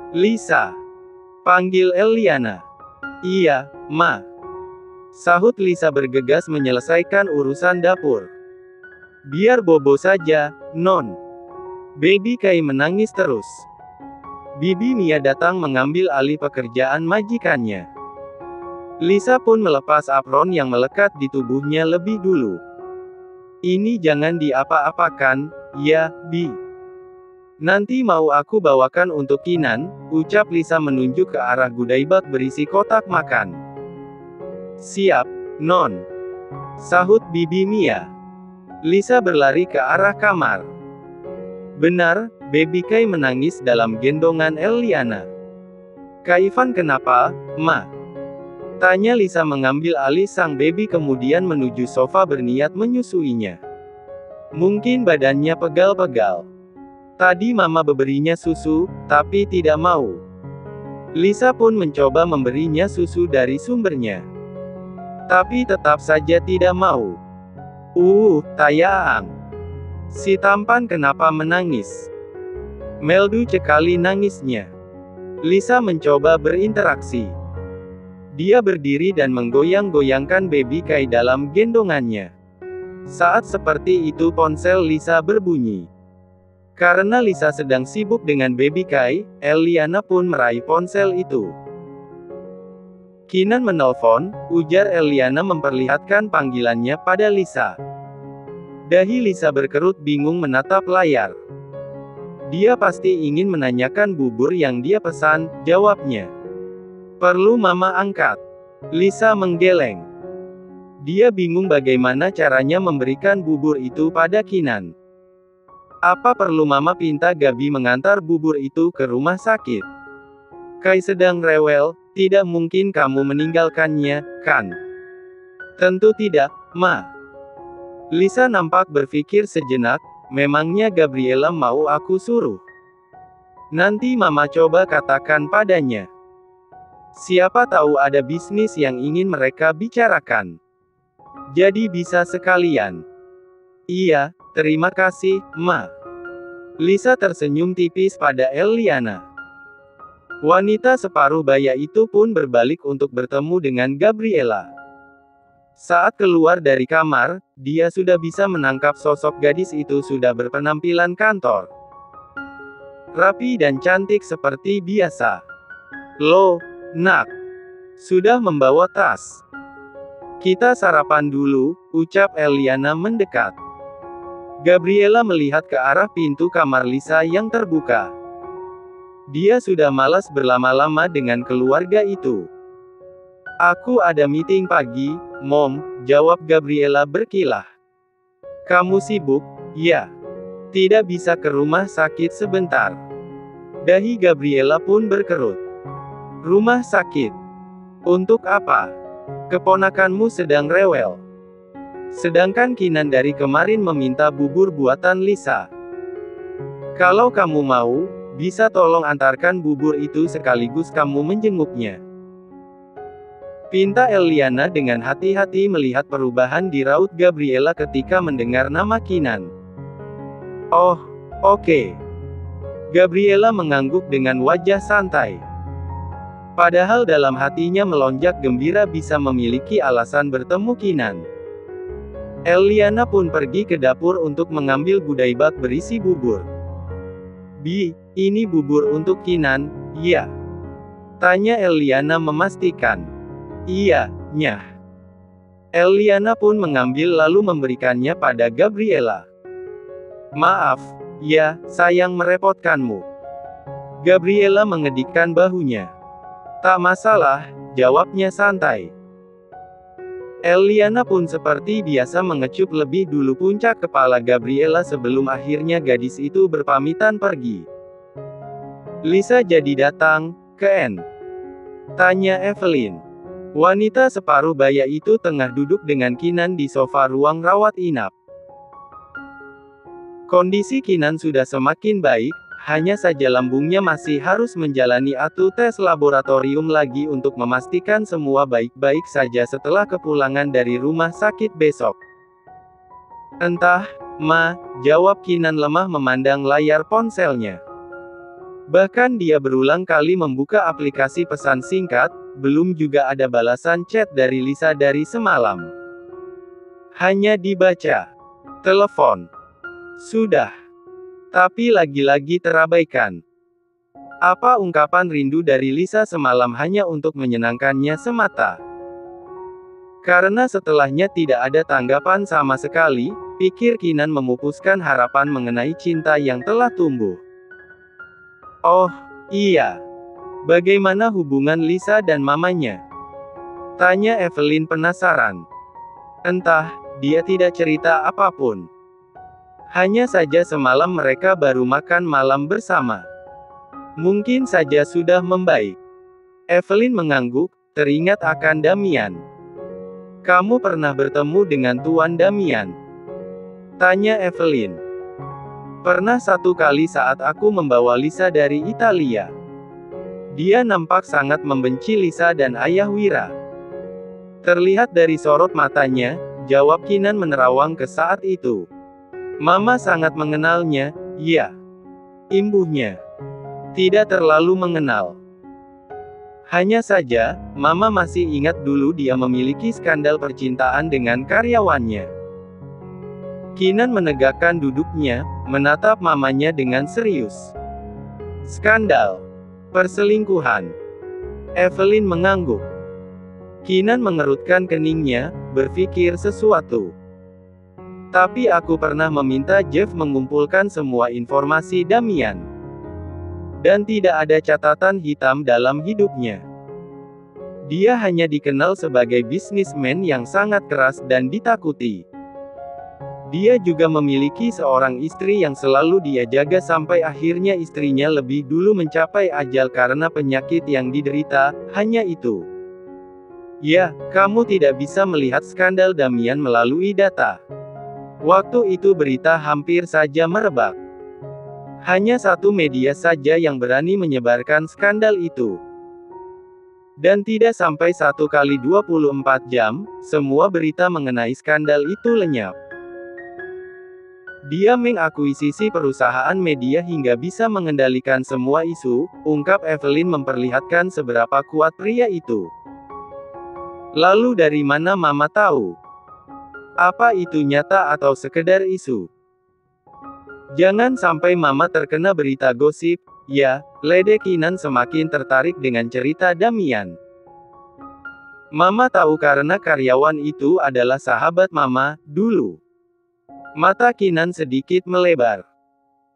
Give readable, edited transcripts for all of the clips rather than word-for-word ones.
Lisa, panggil Eliana. Iya, Ma. Sahut Lisa bergegas menyelesaikan urusan dapur. Biar Bobo saja, Non. Baby Kai menangis terus. Bibi Mia datang mengambil alih pekerjaan majikannya. Lisa pun melepas apron yang melekat di tubuhnya lebih dulu. Ini jangan diapa-apakan, ya, Bi. Nanti mau aku bawakan untuk Kinan, ucap Lisa menunjuk ke arah goodie bag berisi kotak makan. Siap, Non. Sahut Bibi Mia. Lisa berlari ke arah kamar. Benar, Baby Kai menangis dalam gendongan Eliana. Kak Ivan kenapa, Ma? Tanya Lisa mengambil alih sang baby kemudian menuju sofa berniat menyusuinya. Mungkin badannya pegal-pegal. Tadi Mama berinya susu, tapi tidak mau. Lisa pun mencoba memberinya susu dari sumbernya. Tapi tetap saja tidak mau. Tayang. Si tampan kenapa menangis? Meldu cekali nangisnya. Lisa mencoba berinteraksi. Dia berdiri dan menggoyang-goyangkan Baby Kai dalam gendongannya. Saat seperti itu ponsel Lisa berbunyi. Karena Lisa sedang sibuk dengan Baby Kai, Eliana pun meraih ponsel itu. Kinan menelpon, ujar Eliana memperlihatkan panggilannya pada Lisa. Dahi Lisa berkerut bingung menatap layar. Dia pasti ingin menanyakan bubur yang dia pesan, jawabnya. Perlu Mama angkat. Lisa menggeleng. Dia bingung bagaimana caranya memberikan bubur itu pada Kinan. Apa perlu Mama pinta Gabi mengantar bubur itu ke rumah sakit? Kai sedang rewel, tidak mungkin kamu meninggalkannya, kan? Tentu tidak, Ma. Lisa nampak berpikir sejenak, memangnya Gabriela mau aku suruh? Nanti Mama coba katakan padanya. Siapa tahu ada bisnis yang ingin mereka bicarakan. Jadi bisa sekalian. Iya, terima kasih, Ma. Lisa tersenyum tipis pada Eliana. Wanita separuh baya itu pun berbalik untuk bertemu dengan Gabriela. Saat keluar dari kamar, dia sudah bisa menangkap sosok gadis itu sudah berpenampilan kantor. Rapi dan cantik seperti biasa. Loh, Nak. Sudah membawa tas. Kita sarapan dulu, ucap Eliana mendekat. Gabriela melihat ke arah pintu kamar Lisa yang terbuka. Dia sudah malas berlama-lama dengan keluarga itu. Aku ada meeting pagi, Mom, jawab Gabriela berkilah. Kamu sibuk, ya? Tidak bisa ke rumah sakit sebentar. Dahi Gabriela pun berkerut. Rumah sakit? Untuk apa? Keponakanmu sedang rewel. Sedangkan Kinan dari kemarin meminta bubur buatan Lisa. Kalau kamu mau, bisa tolong antarkan bubur itu sekaligus kamu menjenguknya. Pinta Eliana dengan hati-hati melihat perubahan di raut Gabriela ketika mendengar nama Kinan. Oh, oke. Gabriela mengangguk dengan wajah santai. Padahal dalam hatinya melonjak gembira bisa memiliki alasan bertemu Kinan. Eliana pun pergi ke dapur untuk mengambil goodie bag berisi bubur. Bi, ini bubur untuk Kinan, ya? Tanya Eliana memastikan. Iya, Nyah. Eliana pun mengambil lalu memberikannya pada Gabriela. Maaf, ya, sayang merepotkanmu. Gabriela mengedikkan bahunya. Tak masalah, jawabnya santai. Eliana pun seperti biasa mengecup lebih dulu puncak kepala Gabriela sebelum akhirnya gadis itu berpamitan pergi. Lisa jadi datang, Ken? Tanya Evelyn. Wanita separuh baya itu tengah duduk dengan Kinan di sofa ruang rawat inap. Kondisi Kinan sudah semakin baik, hanya saja lambungnya masih harus menjalani tes laboratorium lagi untuk memastikan semua baik-baik saja setelah kepulangan dari rumah sakit besok. Entah, Ma, jawab Kinan lemah memandang layar ponselnya. Bahkan dia berulang kali membuka aplikasi pesan singkat, belum juga ada balasan chat dari Lisa dari semalam. Hanya dibaca. Telepon. Sudah. Tapi lagi-lagi terabaikan. Apa ungkapan rindu dari Lisa semalam hanya untuk menyenangkannya semata? Karena setelahnya tidak ada tanggapan sama sekali, pikir Kinan memupuskan harapan mengenai cinta yang telah tumbuh. Oh, iya. Bagaimana hubungan Lisa dan mamanya? Tanya Evelyn penasaran. Entah, dia tidak cerita apapun. Hanya saja semalam mereka baru makan malam bersama. Mungkin saja sudah membaik. Evelyn mengangguk, teringat akan Damian. Kamu pernah bertemu dengan Tuan Damian? Tanya Evelyn. Pernah satu kali saat aku membawa Lisa dari Italia. Dia nampak sangat membenci Lisa dan ayah Wira. Terlihat dari sorot matanya, jawab Kinan menerawang ke saat itu. Mama sangat mengenalnya, ya. Imbuhnya. Tidak terlalu mengenal. Hanya saja, Mama masih ingat dulu dia memiliki skandal percintaan dengan karyawannya. Kinan menegakkan duduknya, menatap mamanya dengan serius. Skandal. Perselingkuhan. Evelyn mengangguk. Kinan mengerutkan keningnya, berpikir sesuatu. Tapi aku pernah meminta Jeff mengumpulkan semua informasi Damian. Dan tidak ada catatan hitam dalam hidupnya. Dia hanya dikenal sebagai bisnismen yang sangat keras dan ditakuti. Dia juga memiliki seorang istri yang selalu dia jaga sampai akhirnya istrinya lebih dulu mencapai ajal karena penyakit yang diderita, hanya itu. Ya, kamu tidak bisa melihat skandal Damian melalui data. Waktu itu berita hampir saja merebak. Hanya satu media saja yang berani menyebarkan skandal itu. Dan tidak sampai 1 kali 24 jam, semua berita mengenai skandal itu lenyap. Dia mengakuisisi perusahaan media hingga bisa mengendalikan semua isu, ungkap Evelyn memperlihatkan seberapa kuat pria itu. Lalu dari mana Mama tahu? Apa itu nyata atau sekedar isu? Jangan sampai Mama terkena berita gosip, ya. Lede Kinan semakin tertarik dengan cerita Damian. Mama tahu karena karyawan itu adalah sahabat Mama, dulu. Mata Kinan sedikit melebar.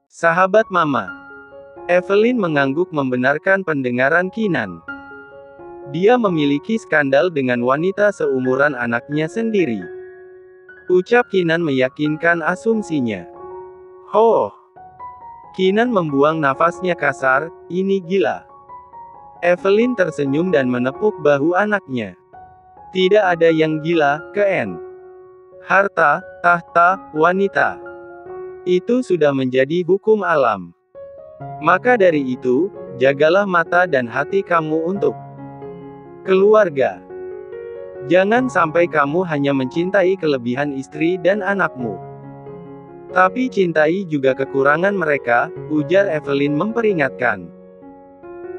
Sahabat Mama. Evelyn mengangguk membenarkan pendengaran Kinan. Dia memiliki skandal dengan wanita seumuran anaknya sendiri. Ucap Kinan meyakinkan asumsinya. Ho! Kinan membuang nafasnya kasar, ini gila. Evelyn tersenyum dan menepuk bahu anaknya. Tidak ada yang gila, Ken. Harta, tahta, wanita. Itu sudah menjadi hukum alam. Maka dari itu, jagalah mata dan hati kamu untuk keluarga. Jangan sampai kamu hanya mencintai kelebihan istri dan anakmu. Tapi cintai juga kekurangan mereka, ujar Evelyn memperingatkan.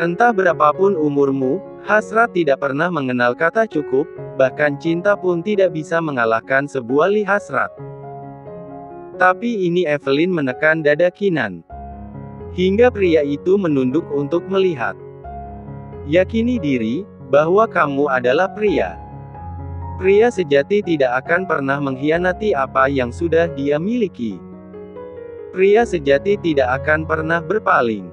Entah berapapun umurmu, hasrat tidak pernah mengenal kata cukup, bahkan cinta pun tidak bisa mengalahkan sebuah hasrat. Tapi ini Evelyn menekan dada Kinan. Hingga pria itu menunduk untuk melihat. Yakini diri, bahwa kamu adalah pria. Pria sejati tidak akan pernah mengkhianati apa yang sudah dia miliki. Pria sejati tidak akan pernah berpaling.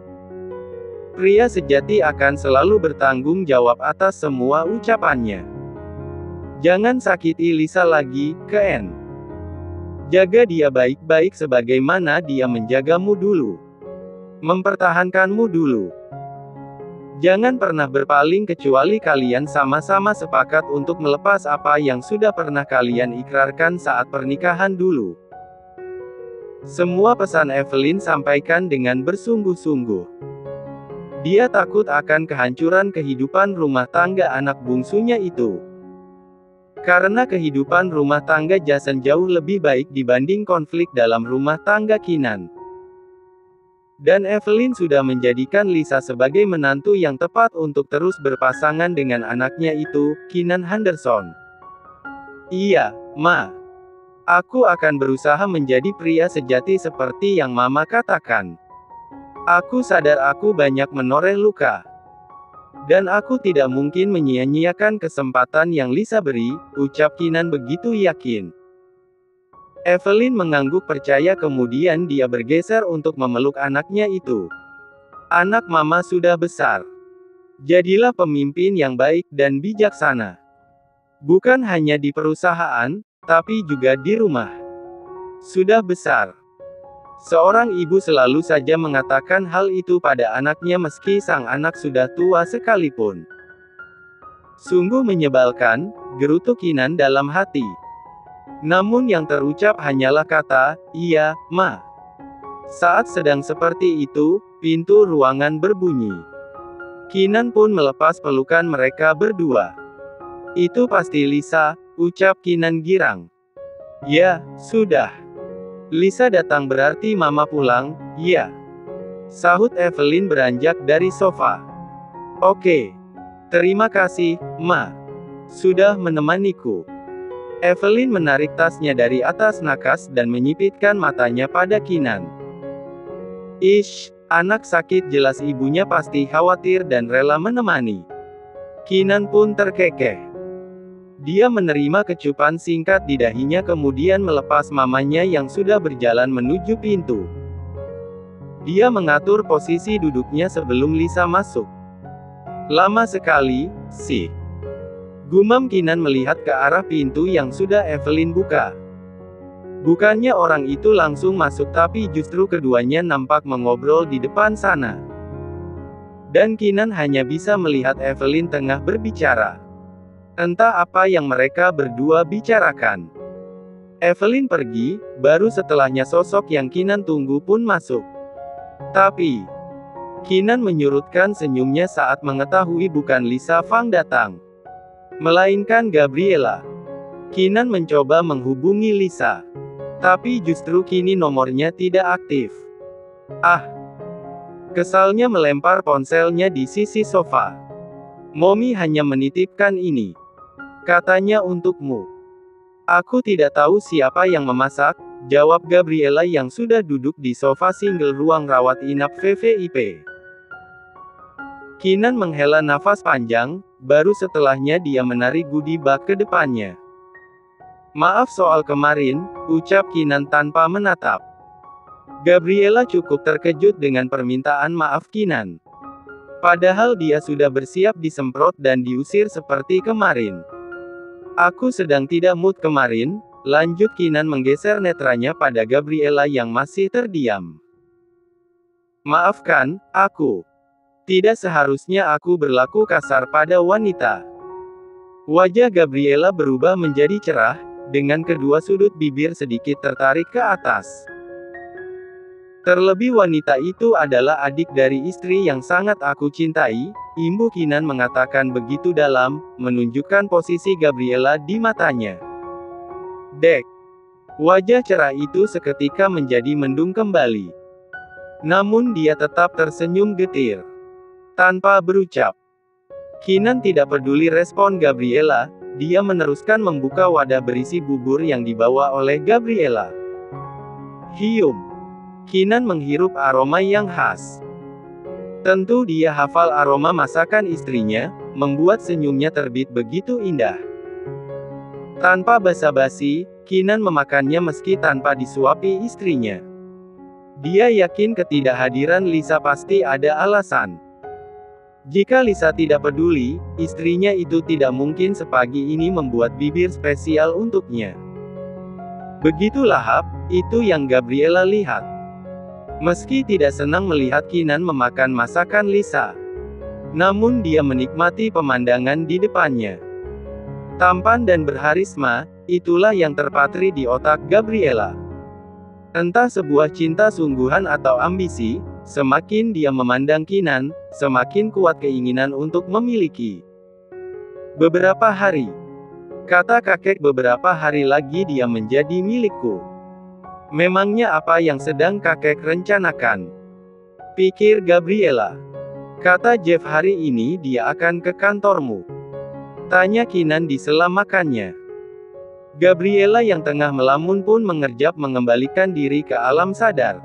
Pria sejati akan selalu bertanggung jawab atas semua ucapannya. Jangan sakiti Lisa lagi, Ken. Jaga dia baik-baik sebagaimana dia menjagamu dulu. Mempertahankanmu dulu. Jangan pernah berpaling kecuali kalian sama-sama sepakat untuk melepas apa yang sudah pernah kalian ikrarkan saat pernikahan dulu. Semua pesan Evelyn sampaikan dengan bersungguh-sungguh. Dia takut akan kehancuran kehidupan rumah tangga anak bungsunya itu. Karena kehidupan rumah tangga Jason jauh lebih baik dibanding konflik dalam rumah tangga Kinan. Dan Evelyn sudah menjadikan Lisa sebagai menantu yang tepat untuk terus berpasangan dengan anaknya itu, Keenan Henderson. Iya, Ma. Aku akan berusaha menjadi pria sejati seperti yang Mama katakan. Aku sadar aku banyak menoreh luka. Dan aku tidak mungkin menyia-nyiakan kesempatan yang Lisa beri, ucap Keenan begitu yakin. Evelyn mengangguk percaya, kemudian dia bergeser untuk memeluk anaknya itu. Anak Mama sudah besar. Jadilah pemimpin yang baik dan bijaksana. Bukan hanya di perusahaan, tapi juga di rumah. Sudah besar. Seorang ibu selalu saja mengatakan hal itu pada anaknya meski sang anak sudah tua sekalipun. Sungguh menyebalkan, gerutu Keenan dalam hati. Namun yang terucap hanyalah kata, "Iya, Ma." Saat sedang seperti itu, pintu ruangan berbunyi. Keenan pun melepas pelukan mereka berdua. "Itu pasti Lisa," ucap Keenan girang. "Ya, sudah. Lisa datang berarti Mama pulang, ya?" sahut Evelyn beranjak dari sofa. "Oke. Terima kasih, Ma. Sudah menemaniku." Evelyn menarik tasnya dari atas nakas dan menyipitkan matanya pada Keenan. "Ish, anak sakit, jelas ibunya pasti khawatir dan rela menemani." Keenan pun terkekeh. Dia menerima kecupan singkat di dahinya kemudian melepas mamanya yang sudah berjalan menuju pintu. Dia mengatur posisi duduknya sebelum Lisa masuk. "Lama sekali, sih." Gumam Keenan melihat ke arah pintu yang sudah Evelyn buka. Bukannya orang itu langsung masuk, tapi justru keduanya nampak mengobrol di depan sana. Dan Keenan hanya bisa melihat Evelyn tengah berbicara. Entah apa yang mereka berdua bicarakan. Evelyn pergi, baru setelahnya sosok yang Keenan tunggu pun masuk. Tapi, Keenan menyurutkan senyumnya saat mengetahui bukan Lisa Fang datang, melainkan Gabriela. Keenan mencoba menghubungi Lisa. Tapi justru kini nomornya tidak aktif. Ah! Kesalnya melempar ponselnya di sisi sofa. "Mommy hanya menitipkan ini. Katanya untukmu." "Aku tidak tahu siapa yang memasak," jawab Gabriela yang sudah duduk di sofa single ruang rawat inap VVIP. Keenan menghela nafas panjang, baru setelahnya dia menarik goodie bag ke depannya. "Maaf soal kemarin," ucap Keenan tanpa menatap. Gabriela cukup terkejut dengan permintaan maaf Keenan. Padahal dia sudah bersiap disemprot dan diusir seperti kemarin. "Aku sedang tidak mood kemarin," lanjut Keenan menggeser netranya pada Gabriela yang masih terdiam. "Maafkan, aku. Tidak seharusnya aku berlaku kasar pada wanita." Wajah Gabriela berubah menjadi cerah, dengan kedua sudut bibir sedikit tertarik ke atas. "Terlebih wanita itu adalah adik dari istri yang sangat aku cintai," imbu Keenan mengatakan begitu dalam, menunjukkan posisi Gabriela di matanya. Dek. Wajah cerah itu seketika menjadi mendung kembali. Namun dia tetap tersenyum getir. Tanpa berucap. Keenan tidak peduli respon Gabriela, dia meneruskan membuka wadah berisi bubur yang dibawa oleh Gabriela. Hium. Keenan menghirup aroma yang khas. Tentu dia hafal aroma masakan istrinya, membuat senyumnya terbit begitu indah. Tanpa basa-basi, Keenan memakannya meski tanpa disuapi istrinya. Dia yakin ketidakhadiran Lisa pasti ada alasan. Jika Lisa tidak peduli, istrinya itu tidak mungkin sepagi ini membuat bibir spesial untuknya. Begitu lahap, itu yang Gabriela lihat. Meski tidak senang melihat Keenan memakan masakan Lisa, namun dia menikmati pemandangan di depannya. Tampan dan berharisma, itulah yang terpatri di otak Gabriela. Entah sebuah cinta sungguhan atau ambisi, semakin dia memandang Keenan, semakin kuat keinginan untuk memiliki. Beberapa hari. Kata kakek, beberapa hari lagi dia menjadi milikku. Memangnya apa yang sedang kakek rencanakan? pikir Gabriela. Kata Jeff hari ini dia akan ke kantormu. Tanya Keenan di sela makannya. Gabriela yang tengah melamun pun mengerjap mengembalikan diri ke alam sadar.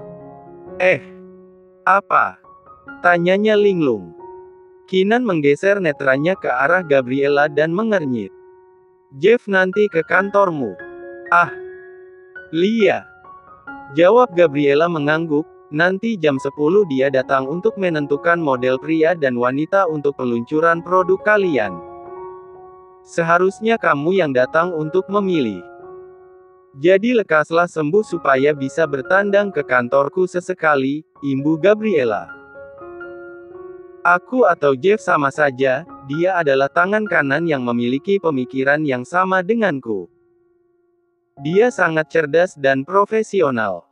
Apa? Tanyanya linglung. Keenan menggeser netranya ke arah Gabriela dan mengernyit. Jeff nanti ke kantormu. Ah. Lia. Jawab Gabriela mengangguk, nanti jam 10 dia datang untuk menentukan model pria dan wanita untuk peluncuran produk kalian. Seharusnya kamu yang datang untuk memilih. Jadi lekaslah sembuh supaya bisa bertandang ke kantorku sesekali, imbu Gabriela. Aku atau Jeff sama saja, dia adalah tangan kanan yang memiliki pemikiran yang sama denganku. Dia sangat cerdas dan profesional.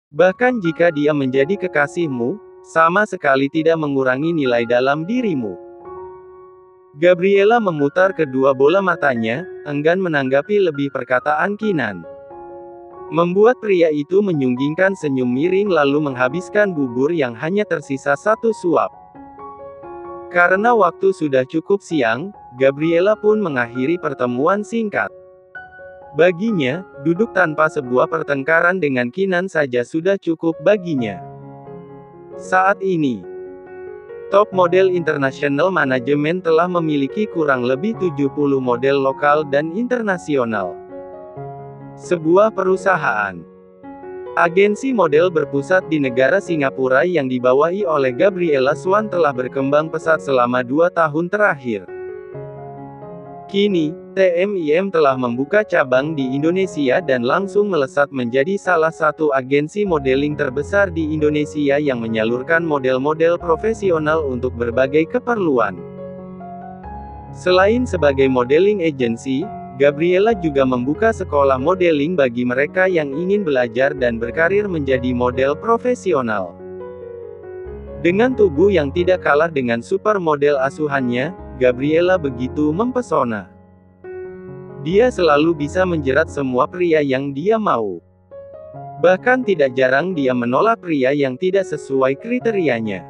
Bahkan jika dia menjadi kekasihmu, sama sekali tidak mengurangi nilai dalam dirimu. Gabriela memutar kedua bola matanya, enggan menanggapi lebih perkataan Keenan. Membuat pria itu menyunggingkan senyum miring lalu menghabiskan bubur yang hanya tersisa satu suap. Karena waktu sudah cukup siang, Gabriela pun mengakhiri pertemuan singkat. Baginya, duduk tanpa sebuah pertengkaran dengan Keenan saja sudah cukup baginya. Saat ini, top model internasional manajemen telah memiliki kurang lebih 70 model lokal dan internasional. Sebuah perusahaan agensi model berpusat di negara Singapura yang dibawahi oleh Gabriela Swan telah berkembang pesat selama 2 tahun terakhir. Kini, TMIM telah membuka cabang di Indonesia dan langsung melesat menjadi salah satu agensi modeling terbesar di Indonesia yang menyalurkan model-model profesional untuk berbagai keperluan. Selain sebagai modeling agency, Gabriela juga membuka sekolah modeling bagi mereka yang ingin belajar dan berkarir menjadi model profesional. Dengan tubuh yang tidak kalah dengan supermodel asuhannya, Gabriela begitu mempesona. Dia selalu bisa menjerat semua pria yang dia mau. Bahkan tidak jarang dia menolak pria yang tidak sesuai kriterianya.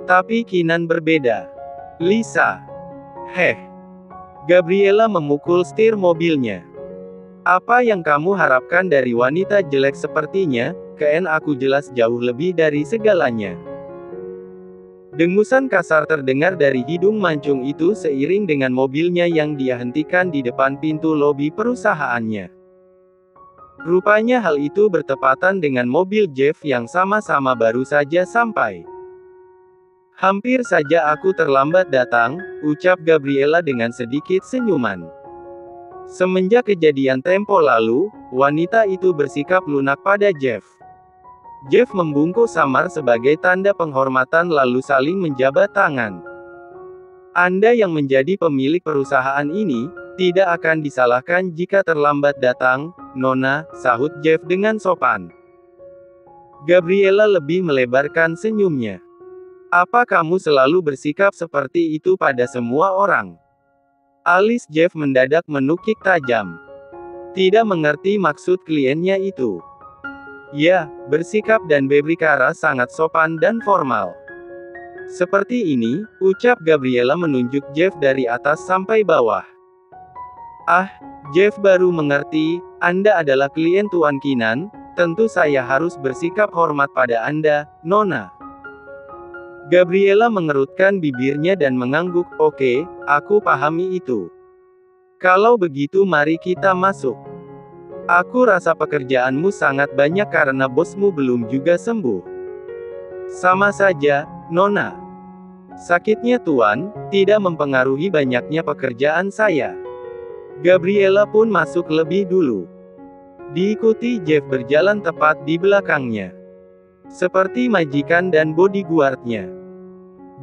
Tapi Keenan berbeda. Lisa. Gabriela memukul setir mobilnya. Apa yang kamu harapkan dari wanita jelek sepertinya? Aku jelas jauh lebih dari segalanya. Dengusan kasar terdengar dari hidung mancung itu seiring dengan mobilnya yang dia hentikan di depan pintu lobi perusahaannya. Rupanya hal itu bertepatan dengan mobil Jeff yang sama-sama baru saja sampai. Hampir saja aku terlambat datang, ucap Gabriela dengan sedikit senyuman. Semenjak kejadian tempo lalu, wanita itu bersikap lunak pada Jeff. Jeff membungkuk samar sebagai tanda penghormatan lalu saling menjabat tangan. Anda yang menjadi pemilik perusahaan ini, tidak akan disalahkan jika terlambat datang, Nona, sahut Jeff dengan sopan. Gabriela lebih melebarkan senyumnya. Apa kamu selalu bersikap seperti itu pada semua orang? Alis Jeff mendadak menukik tajam. Tidak mengerti maksud kliennya itu. Ya, bersikap dan berbicara sangat sopan dan formal. Seperti ini, ucap Gabriela menunjuk Jeff dari atas sampai bawah. Ah, Jeff baru mengerti, Anda adalah klien Tuan Keenan, tentu saya harus bersikap hormat pada Anda, Nona. Gabriela mengerutkan bibirnya dan mengangguk, oke, aku pahami itu. Kalau begitu mari kita masuk. Aku rasa pekerjaanmu sangat banyak karena bosmu belum juga sembuh. Sama saja, Nona. Sakitnya Tuan, tidak mempengaruhi banyaknya pekerjaan saya. Gabriela pun masuk lebih dulu. Diikuti Jeff berjalan tepat di belakangnya. Seperti majikan dan bodyguardnya.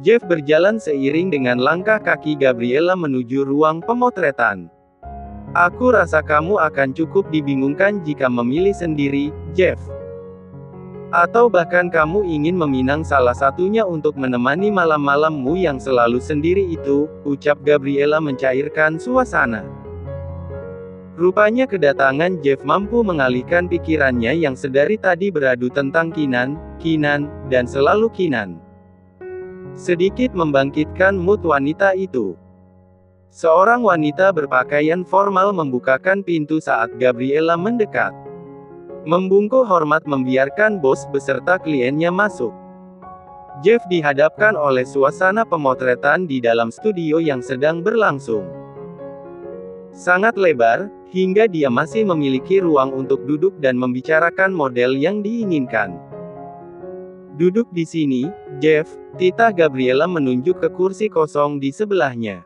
Jeff berjalan seiring dengan langkah kaki Gabriela menuju ruang pemotretan. Aku rasa kamu akan cukup dibingungkan jika memilih sendiri, Jeff. Atau bahkan kamu ingin meminang salah satunya untuk menemani malam-malammu yang selalu sendiri itu, ucap Gabriela mencairkan suasana. Rupanya kedatangan Jeff mampu mengalihkan pikirannya yang sedari tadi beradu tentang Keenan, dan selalu Keenan. Sedikit membangkitkan mood wanita itu. Seorang wanita berpakaian formal membukakan pintu saat Gabriela mendekat. Membungkuk hormat membiarkan bos beserta kliennya masuk. Jeff dihadapkan oleh suasana pemotretan di dalam studio yang sedang berlangsung. Sangat lebar, hingga dia masih memiliki ruang untuk duduk dan membicarakan model yang diinginkan. Duduk di sini, Jeff, titah Gabriela menunjuk ke kursi kosong di sebelahnya.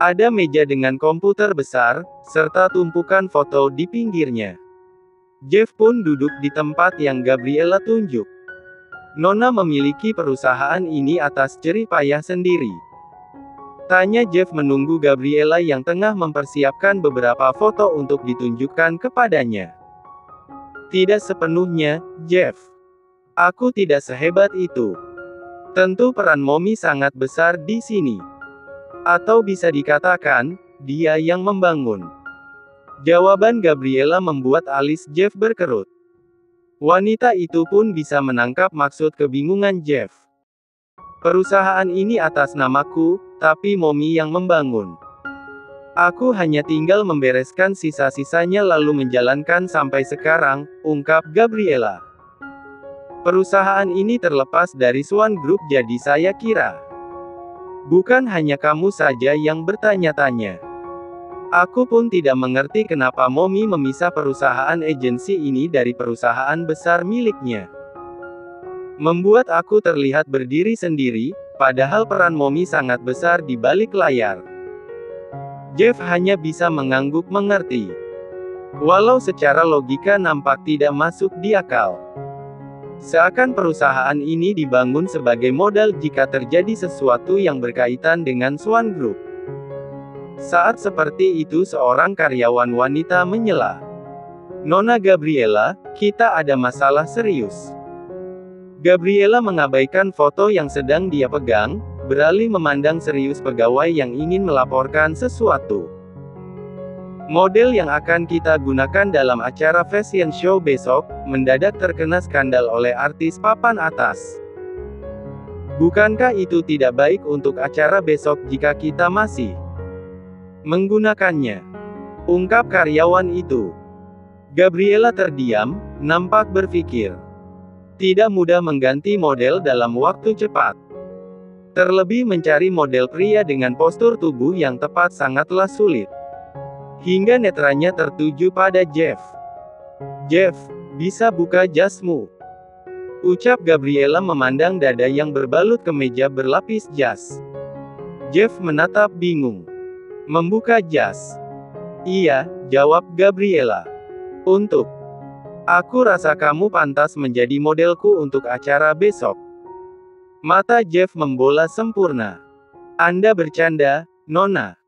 Ada meja dengan komputer besar, serta tumpukan foto di pinggirnya. Jeff pun duduk di tempat yang Gabriela tunjuk. Nona memiliki perusahaan ini atas jerih payah sendiri. Tanya Jeff menunggu Gabriela yang tengah mempersiapkan beberapa foto untuk ditunjukkan kepadanya. Tidak sepenuhnya, Jeff. Aku tidak sehebat itu. Tentu peran Mommy sangat besar di sini. Atau bisa dikatakan, dia yang membangun. Jawaban Gabriela membuat alis Jeff berkerut. Wanita itu pun bisa menangkap maksud kebingungan Jeff. Perusahaan ini atas namaku, tapi Mommy yang membangun. Aku hanya tinggal membereskan sisa-sisanya lalu menjalankan sampai sekarang, ungkap Gabriela. Perusahaan ini terlepas dari Swan Group jadi saya kira. Bukan hanya kamu saja yang bertanya-tanya. Aku pun tidak mengerti kenapa Mommy memisah perusahaan agensi ini dari perusahaan besar miliknya. Membuat aku terlihat berdiri sendiri, padahal peran Mommy sangat besar di balik layar. Jeff hanya bisa mengangguk mengerti. Walau secara logika nampak tidak masuk di akal. Seakan perusahaan ini dibangun sebagai modal jika terjadi sesuatu yang berkaitan dengan Swan Group. Saat seperti itu seorang karyawan wanita menyela. Nona Gabriela, kita ada masalah serius. Gabriela mengabaikan foto yang sedang dia pegang, beralih memandang serius pegawai yang ingin melaporkan sesuatu. Model yang akan kita gunakan dalam acara fashion show besok, mendadak terkena skandal oleh artis papan atas. Bukankah itu tidak baik untuk acara besok jika kita masih menggunakannya? Ungkap karyawan itu. Gabriela terdiam, nampak berpikir. Tidak mudah mengganti model dalam waktu cepat. Terlebih mencari model pria dengan postur tubuh yang tepat sangatlah sulit. Hingga netranya tertuju pada Jeff. Jeff, bisa buka jasmu? Ucap Gabriela memandang dada yang berbalut kemeja berlapis jas. Jeff menatap bingung. Membuka jas? Iya, jawab Gabriela. Untuk aku rasa kamu pantas menjadi modelku untuk acara besok. Mata Jeff membola sempurna. Anda bercanda, Nona.